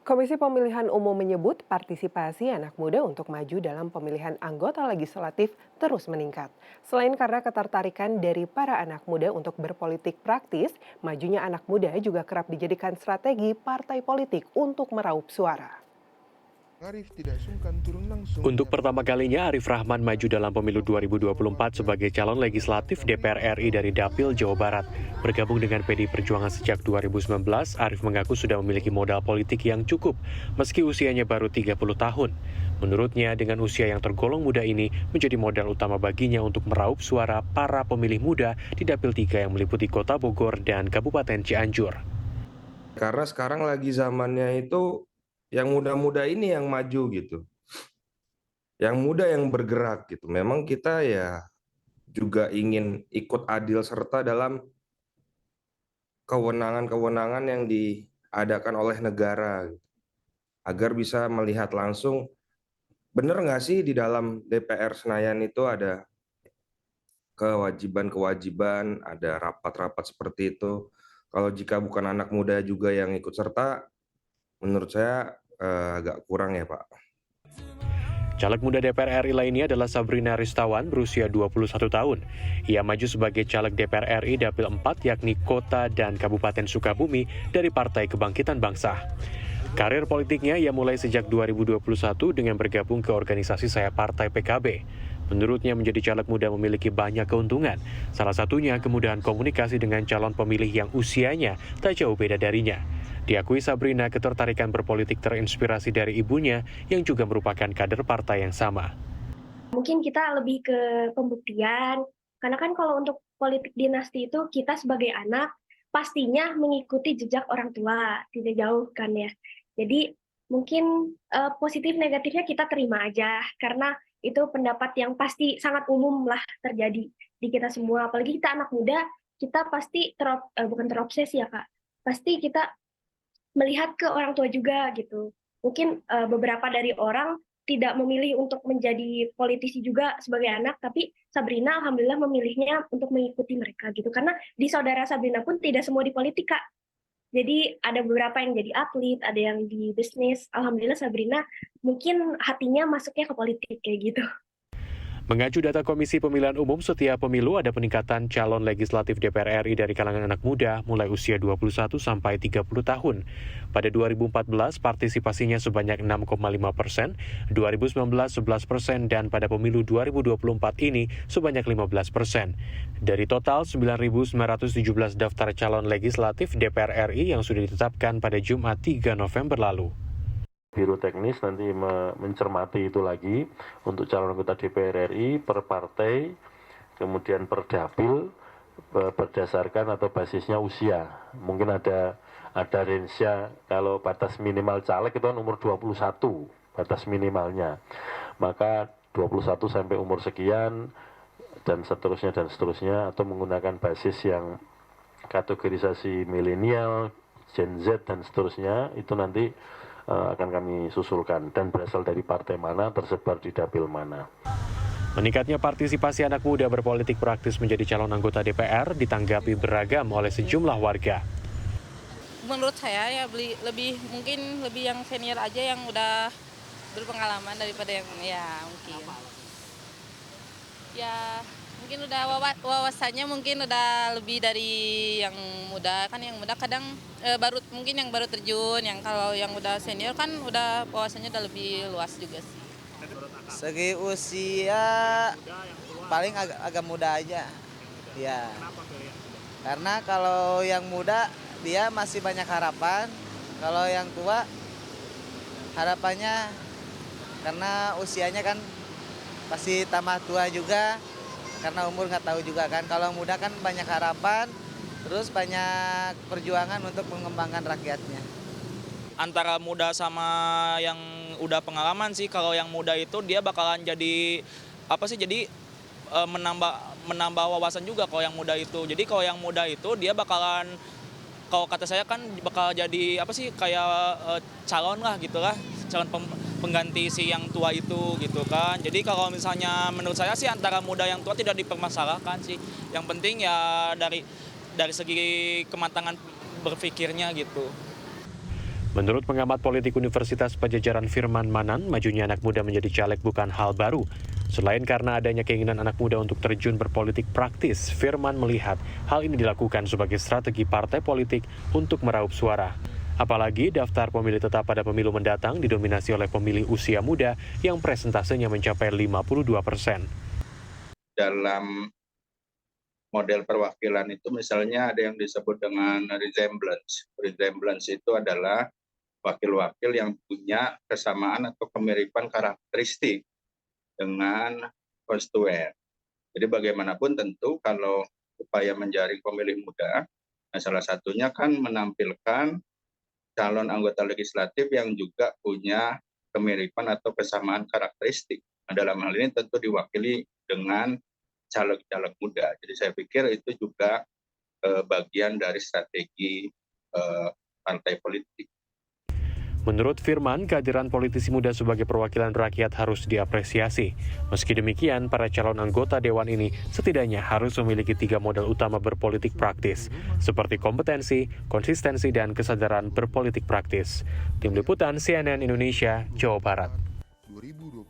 Komisi Pemilihan Umum menyebut partisipasi anak muda untuk maju dalam pemilihan anggota legislatif terus meningkat. Selain karena ketertarikan dari para anak muda untuk berpolitik praktis, majunya anak muda juga kerap dijadikan strategi partai politik untuk meraup suara. Arif tidak sungkan turun langsung Untuk menyapa pertama kalinya, Arif Rahman maju dalam pemilu 2024 sebagai calon legislatif DPR RI dari Dapil, Jawa Barat. Bergabung dengan PDI Perjuangan sejak 2019, Arif mengaku sudah memiliki modal politik yang cukup, meski usianya baru 30 tahun. Menurutnya, dengan usia yang tergolong muda ini menjadi modal utama baginya untuk meraup suara para pemilih muda di Dapil 3 yang meliputi Kota Bogor dan Kabupaten Cianjur. karena sekarang lagi zamannya itu yang muda-muda ini yang maju gitu. Yang muda yang bergerak gitu. Memang kita ya juga ingin ikut adil serta dalam kewenangan-kewenangan yang diadakan oleh negara gitu. Agar bisa melihat langsung benar nggak sih di dalam DPR Senayan itu ada kewajiban-kewajiban, ada rapat-rapat seperti itu. Kalau jika bukan anak muda juga yang ikut serta, menurut saya agak kurang ya Pak. Caleg muda DPR RI lainnya adalah Sabrina Ristawan berusia 21 tahun. Ia maju sebagai caleg DPR RI Dapil 4 yakni Kota dan Kabupaten Sukabumi dari Partai Kebangkitan Bangsa. Karir politiknya ia mulai sejak 2021 dengan bergabung ke organisasi sayap Partai PKB. Menurutnya menjadi caleg muda memiliki banyak keuntungan. Salah satunya kemudahan komunikasi dengan calon pemilih yang usianya tak jauh beda darinya. Diakui Sabrina ketertarikan berpolitik terinspirasi dari ibunya yang juga merupakan kader partai yang sama. Mungkin kita lebih ke pembuktian, karena kan kalau untuk politik dinasti itu kita sebagai anak pastinya mengikuti jejak orang tua, tidak jauh kan ya. Jadi mungkin positif negatifnya kita terima aja, karena itu pendapat yang pasti sangat umum lah terjadi di kita semua. Apalagi kita anak muda, kita pasti bukan terobsesi ya Kak, pasti kita melihat ke orang tua juga gitu. Mungkin beberapa dari orang tidak memilih untuk menjadi politisi juga sebagai anak, tapi Sabrina alhamdulillah memilihnya untuk mengikuti mereka gitu. Karena di saudara Sabrina pun tidak semua di politik, Kak. Jadi ada beberapa yang jadi atlet, ada yang di bisnis. Alhamdulillah Sabrina mungkin hatinya masuknya ke politik kayak gitu. Mengacu data Komisi Pemilihan Umum, setiap pemilu ada peningkatan calon legislatif DPR RI dari kalangan anak muda mulai usia 21 sampai 30 tahun. Pada 2014, partisipasinya sebanyak 6,5%, 2019 11%, dan pada pemilu 2024 ini sebanyak 15%. Dari total 9.917 daftar calon legislatif DPR RI yang sudah ditetapkan pada Jumat 3 November lalu. Biro teknis nanti mencermati itu lagi untuk calon anggota DPR RI per partai, kemudian per dapil berdasarkan atau basisnya usia. Mungkin ada range-nya, kalau batas minimal caleg itu kan umur 21, batas minimalnya. Maka 21 sampai umur sekian dan seterusnya atau menggunakan basis yang kategorisasi milenial, Gen Z dan seterusnya, itu nanti akan kami susulkan dan berasal dari partai mana, tersebar di dapil mana. Meningkatnya partisipasi anak muda berpolitik praktis menjadi calon anggota DPR ditanggapi beragam oleh sejumlah warga. Menurut saya ya mungkin lebih yang senior aja yang udah berpengalaman daripada yang ya mungkin. Ya mungkin udah wawasannya mungkin udah lebih dari yang muda, kan yang muda kadang mungkin yang baru terjun, yang kalau yang udah senior kan udah wawasannya udah lebih luas juga sih. Segi usia paling agak muda aja. Ya. Karena kalau yang muda dia masih banyak harapan. Kalau yang tua harapannya karena usianya kan pasti tambah tua juga. Karena umur nggak tahu juga kan. Kalau muda kan banyak harapan, terus banyak perjuangan untuk mengembangkan rakyatnya. Antara muda sama yang udah pengalaman sih, kalau yang muda itu dia bakalan jadi menambah wawasan juga kalau yang muda itu. Jadi kalau yang muda itu dia bakalan, kalau kata saya kan bakal jadi kayak calon lah gitulah, calon pengganti si yang tua itu gitu kan. Jadi kalau misalnya menurut saya sih antara muda yang tua tidak dipermasalahkan sih. Yang penting ya dari segi kematangan berpikirnya gitu. Menurut pengamat politik Universitas Pajajaran Firman Manan, majunya anak muda menjadi caleg bukan hal baru. Selain karena adanya keinginan anak muda untuk terjun berpolitik praktis, Firman melihat hal ini dilakukan sebagai strategi partai politik untuk meraup suara. Apalagi daftar pemilih tetap pada pemilu mendatang didominasi oleh pemilih usia muda yang presentasenya mencapai 52%. Dalam model perwakilan itu misalnya ada yang disebut dengan resemblance. Resemblance itu adalah wakil-wakil yang punya kesamaan atau kemiripan karakteristik dengan konstituen. Jadi bagaimanapun tentu kalau upaya menjaring pemilih muda, nah salah satunya kan menampilkan calon anggota legislatif yang juga punya kemiripan atau kesamaan karakteristik. Nah, dalam hal ini tentu diwakili dengan caleg-caleg muda. Jadi saya pikir itu juga bagian dari strategi partai politik. Menurut Firman, kehadiran politisi muda sebagai perwakilan rakyat harus diapresiasi. Meski demikian, para calon anggota dewan ini setidaknya harus memiliki 3 modal utama berpolitik praktis, seperti kompetensi, konsistensi, dan kesadaran berpolitik praktis. Tim Liputan CNN Indonesia, Jawa Barat.